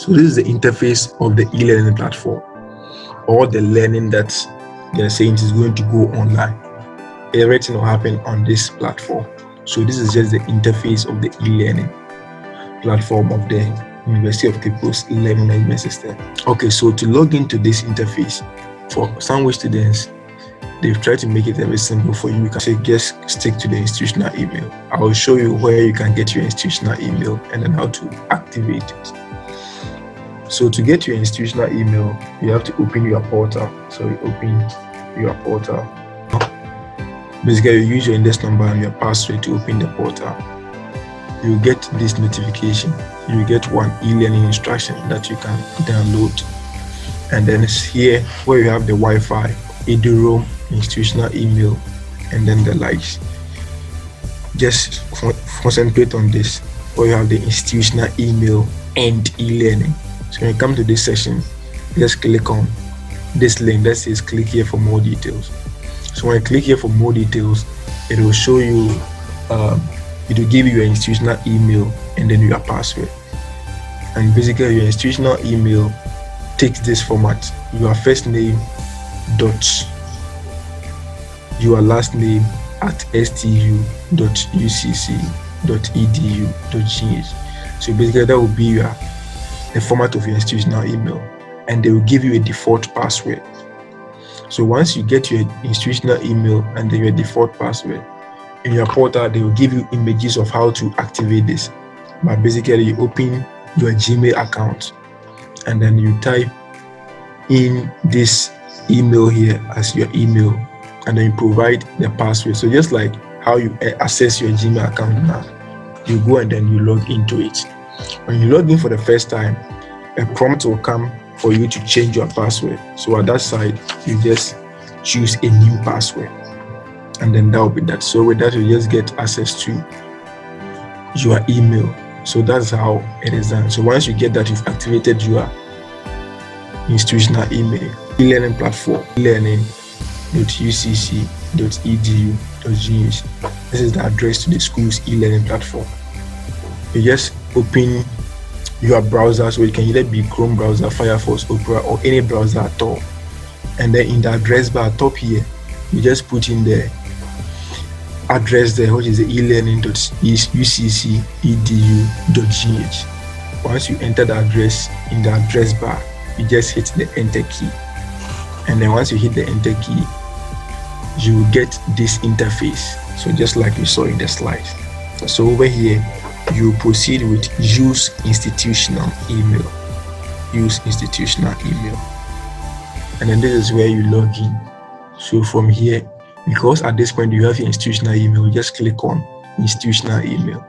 So this is the interface of the e-learning platform, or the learning that they're saying is going to go online. Everything will happen on this platform. So this is just the interface of the e-learning platform of the University of Cape Coast learning management system. Okay, so to log into this interface, for Sandwich students, they've tried to make it very simple for you. You can say just stick to the institutional email. I will show you where you can get your institutional email and then how to activate it. So to get your institutional email, you have to open your portal. So you open your portal. Basically, you use your index number and your password to open the portal. You get this notification. You get one e-learning instruction that you can download. And then it's here where you have the Wi-Fi, EduRoam, institutional email, and then the likes. Just concentrate on this, where you have the institutional email and e-learning. So when you come to this section, just click on this link that says click here for more details. So when you click here for more details, it will show you, it will give you your institutional email and then your password. And basically your institutional email takes this format: your first name dot your last name at stu.ucc.edu.gh. So basically that will be the format of your institutional email, and they will give you a default password. So once you get your institutional email and then your default password, in your portal they will give you images of how to activate this. But basically you open your Gmail account and then you type in this email here as your email, and then you provide the password. So just like how you access your Gmail account now, you go and then you log into it. When you log in for the first time, a prompt will come for you to change your password. So at that side, you just choose a new password, and then that will be that. So with that, you just get access to your email. So that's how it is done. So once you get that, you've activated your institutional email. E-learning platform, elearning.ucc.edu.gh. This is the address to the school's e-learning platform. You just open your browser, so it can either be Chrome browser, Firefox, Opera, or any browser at all. And then in the address bar top here, you just put in the address there, which is the elearning.ucc.edu.gh. Once you enter the address in the address bar, you just hit the enter key. And then once you hit the enter key, you will get this interface. So just like you saw in the slide. So over here, you proceed with use institutional email. Use institutional email. And then this is where you log in. So from here, because at this point you have your institutional email, you just click on institutional email.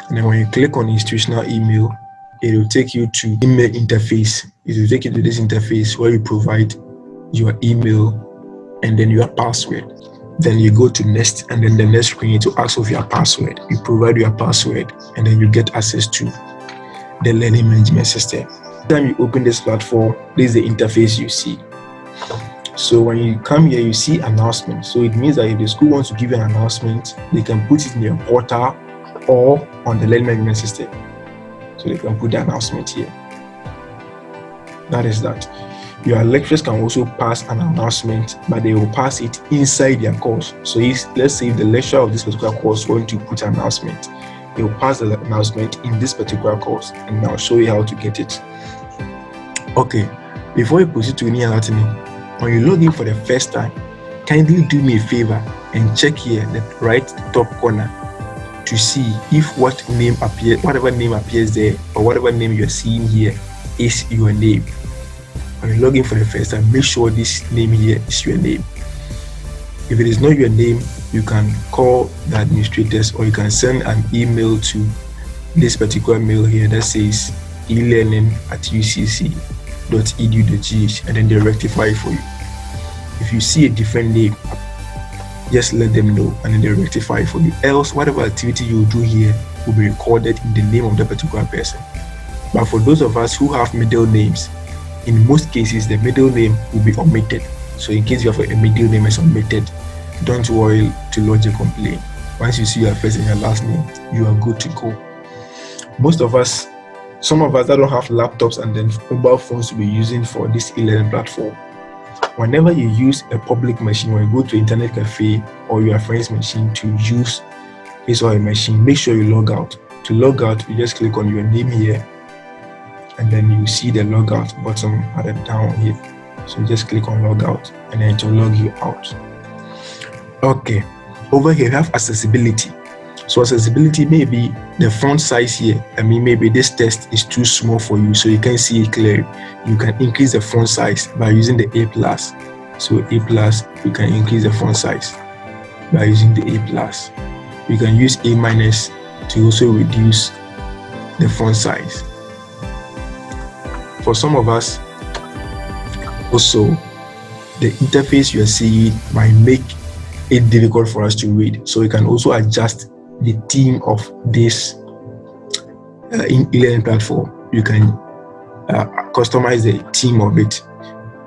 And then when you click on institutional email, it will take you to email interface. It will take you to this interface where you provide your email and then your password. Then you go to next, and then the next screen to ask for your password. You provide your password, and then you get access to the learning management system. Every time you open this platform, this is the interface you see. So when you come here, you see announcement. So it means that if the school wants to give you an announcement, they can put it in their portal or on the learning management system. So they can put the announcement here. That is that. Your lecturers can also pass an announcement, but they will pass it inside their course. So let's say if the lecturer of this particular course wants to put an announcement, they will pass the announcement in this particular course, and I'll show you how to get it. Okay, before you proceed to any other thing, when you log in for the first time, kindly do me a favor and check here the right top corner to see if whatever name appears there, or whatever name you're seeing here is your name. When you log in for the first time, make sure this name here is your name. If it is not your name, you can call the administrators, or you can send an email to this particular mail here that says elearning@ucc.edu.gh, and then they rectify it for you. If you see a different name, just let them know, and then they rectify it for you. Else, whatever activity you do here will be recorded in the name of the particular person. But for those of us who have middle names, in most cases, the middle name will be omitted. So in case you have a middle name is omitted, don't worry to lodge a complaint. Once you see your first and your last name, you are good to go. Most of us some of us that don't have laptops and then mobile phones to be using for this e-learning platform, whenever you use a public machine, when you go to internet cafe or your friend's machine to use his or her machine, make sure you log out. To log out, you just click on your name here, and then you see the logout button at the down here. So just click on logout, and then it will log you out. Okay, over here we have accessibility. So accessibility, maybe the font size here, maybe this text is too small for you, so you can't see it clearly. You can increase the font size by using the A+. So A+, you can increase the font size by using the A+. You can use A- to also reduce the font size. For some of us, also, the interface you are seeing might make it difficult for us to read. So you can also adjust the theme of this e-learning platform. You can customize the theme of it.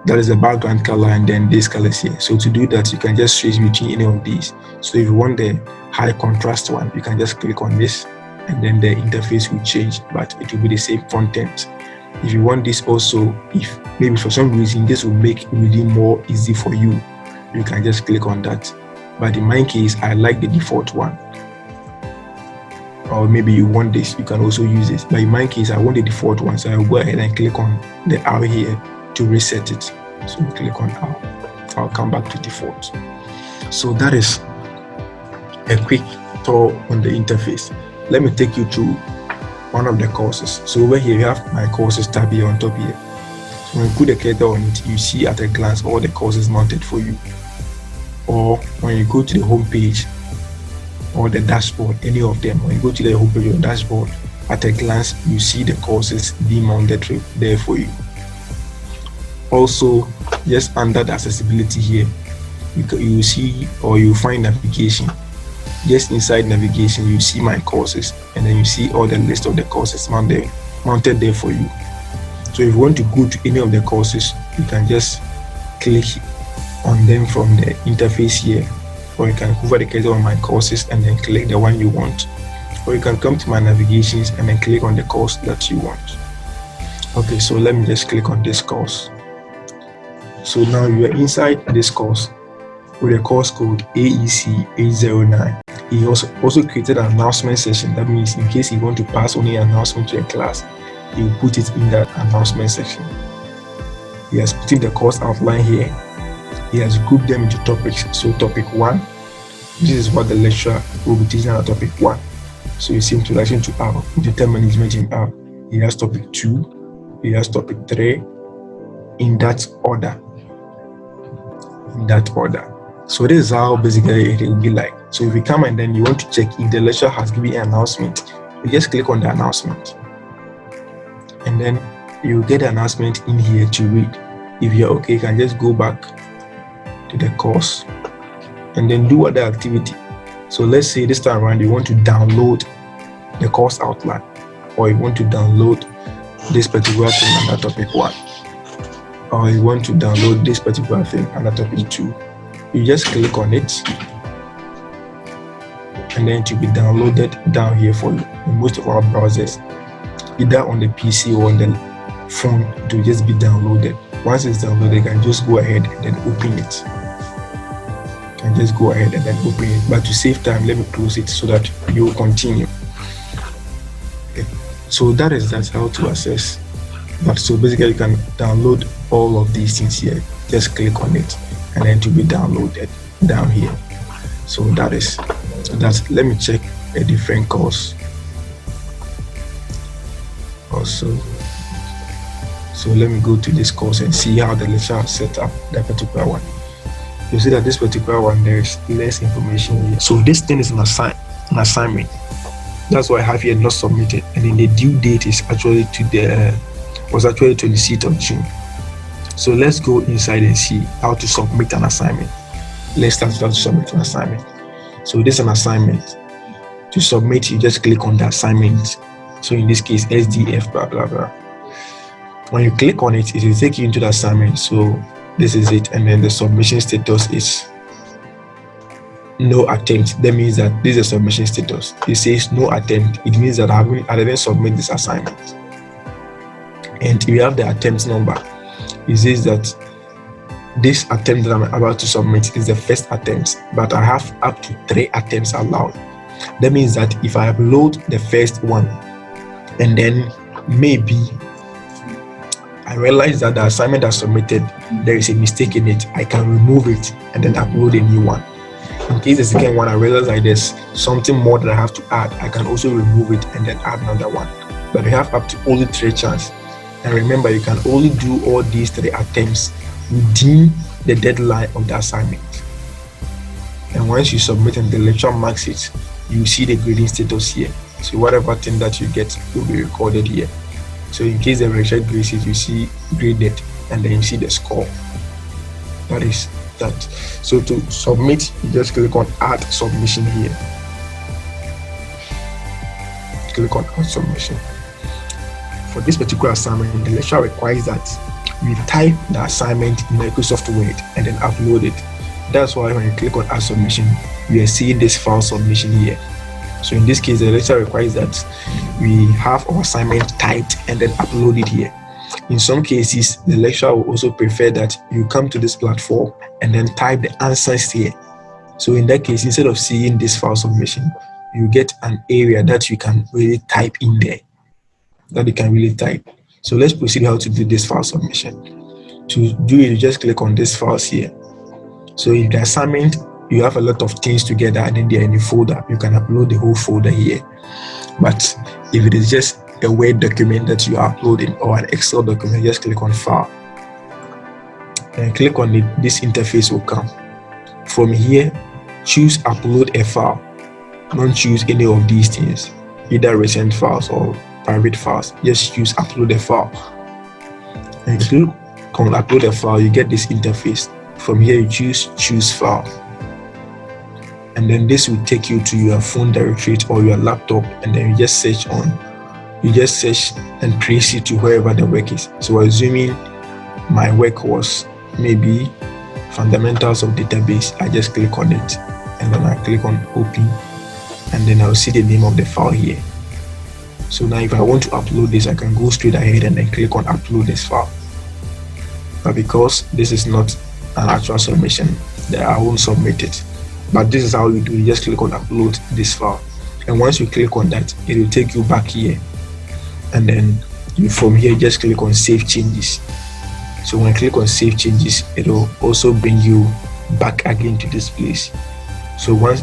That is the background color and then this colors here. So to do that, you can just switch between any of these. So if you want the high contrast one, you can just click on this, and then the interface will change, but it will be the same content. If you want this also, if maybe for some reason this will make reading more easy for you, you can just click on that. But in my case, I like the default one. Or maybe you want this, you can also use this. But in my case, I want the default one, so I'll go ahead and click on the arrow here to reset it. So click on arrow. I'll come back to default. So that is a quick tour on the interface. Let me take you through one of the courses. So over here, you have my courses tab here on top here. So when you put the cursor on it, you see at a glance all the courses mounted for you. Or when you go to the home page or the dashboard, any of them, when you go to the home page or dashboard, at a glance, you see the courses being mounted there for you. Also, just under the accessibility here, you see or you find navigation. Just inside navigation, you see my courses, and then you see all the list of the courses mounted there for you. So if you want to go to any of the courses, you can just click on them from the interface here, or you can hover the cursor on my courses and then click the one you want, or you can come to my navigations and then click on the course that you want. Okay, so let me just click on this course. So now you are inside this course with a course code AEC 809. He also created an announcement section. That means in case you want to pass on any announcement to a class, he will put it in that announcement section. He has put in the course outline here. He has grouped them into topics. So topic 1, this is what the lecturer will be teaching on topic 1. So you see introduction to R, time management in R. He has topic 2, he has topic 3, in that order. So this is how basically it will be like. So if you come and then you want to check if the lecturer has given an announcement, you just click on the announcement, and then you get the announcement in here to read. If you're okay, you can just go back to the course and then do other activity. So let's say this time around you want to download the course outline, or you want to download this particular thing under topic 1, or you want to download this particular thing under topic 2. You just click on it, and then it will be downloaded down here for you. In most of our browsers, either on the PC or on the phone, it will just be downloaded. Once it's downloaded, you can just go ahead and then open it. But to save time, let me close it so that you will continue. Okay. So that's how to access that. So basically, you can download all of these things here. Just click on it, and then to be downloaded down here. So that's. Let me check a different course also. So let me go to this course and see how the lecturer set up that particular one. You see that this particular one, there is less information here. So this thing is an assignment. That's why I have here not submitted, and then the due date is actually was 26th of June. So let's go inside and see how to submit an assignment. Let's start with how to submit an assignment. So this is an assignment. To submit, you just click on the assignment. So in this case, SDF, blah, blah, blah. When you click on it, it will take you into the assignment. So this is it. And then the submission status is no attempt. That means that this is a submission status. It says no attempt. It means that I didn't submit this assignment. and we have the attempt number. It says that this attempt that I'm about to submit is the first attempt, but I have up to 3 attempts allowed. That means that if I upload the first one and then maybe I realize that the assignment I submitted, there is a mistake in it, I can remove it and then upload a new one. In case the second one I realize like there's something more that I have to add, I can also remove it and then add another one. But we have up to only 3 chances. And remember, you can only do all these 3 attempts within the deadline of the assignment. And once you submit and the lecturer marks it, you see the grading status here. So whatever thing that you get will be recorded here. So in case the lecturer grades it, you see graded and then you see the score. That is that. So to submit, you just click on add submission here. Click on add submission. For this particular assignment, the lecturer requires that we type the assignment in Microsoft Word and then upload it. That's why when you click on add submission, we are seeing this file submission here. So in this case, the lecturer requires that we have our assignment typed and then upload it here. In some cases, the lecturer will also prefer that you come to this platform and then type the answers here. So in that case, instead of seeing this file submission, you get an area that you can really type in there, that you can really type. So let's proceed how to do this file submission. To do it, you just click on this files here. So if the assignment, you have a lot of things together and then they're in a folder, you can upload the whole folder here. But if it is just a Word document that you are uploading or an Excel document, just click on file and click on it. This interface will come. From here, choose upload a file. Don't choose any of these things, either recent files or private files. Just choose upload a file and click on upload a file. You get this interface. From here, you choose file, and then this will take you to your phone directory or your laptop, and then you just search and trace it to wherever the work is. So assuming my work was maybe fundamentals of database, I just click on it and then I click on open, and then I'll see the name of the file here. So now if I want to upload this, I can go straight ahead and then click on upload this file. But because this is not an actual submission, that I won't submit it. But this is how you do it. You just click on upload this file, and once you click on that, it will take you back here, and then from here just click on save changes. So when I click on save changes, it will also bring you back again to this place. So once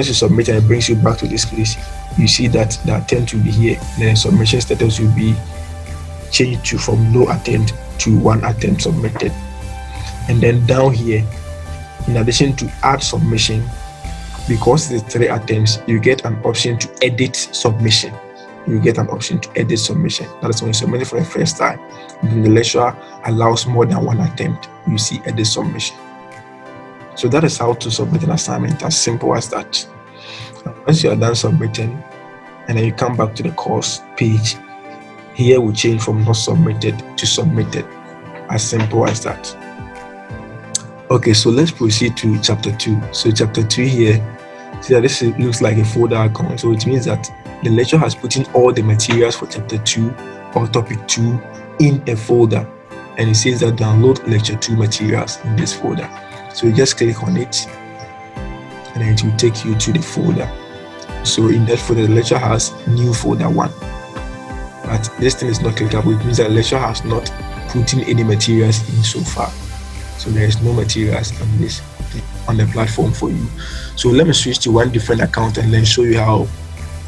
you submit and it brings you back to this place, you see that the attempt will be here, then the submission status will be changed to from no attempt to 1 attempt submitted. And then down here, in addition to add submission, because it's 3 attempts, you get an option to edit submission. That is when you submit it for the first time. Then the lecturer allows more than 1 attempt. You see edit submission. So that is how to submit an assignment, as simple as that. Once you are done submitting, and then you come back to the course page, here will change from not submitted to submitted. As simple as that. Okay, so let's proceed to chapter 2. So chapter 2 here, see that this looks like a folder icon. So it means that the lecturer has put in all the materials for chapter 2 or topic 2 in a folder, and it says that download lecture 2 materials in this folder. So you just click on it and then it will take you to the folder. So in that folder, the lecturer has new folder 1, but this thing is not clickable. It means that the lecturer has not put in any materials in so far. So there is no materials on the platform for you. So let me switch to one different account and then show you how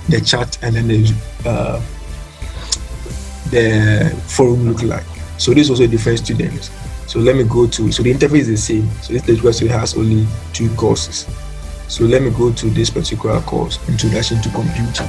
the chat and then the forum look like. So this is also a different student. So let me go to, so the interface is the same. So this particular has only 2 courses. So let me go to this particular course, Introduction to Computing.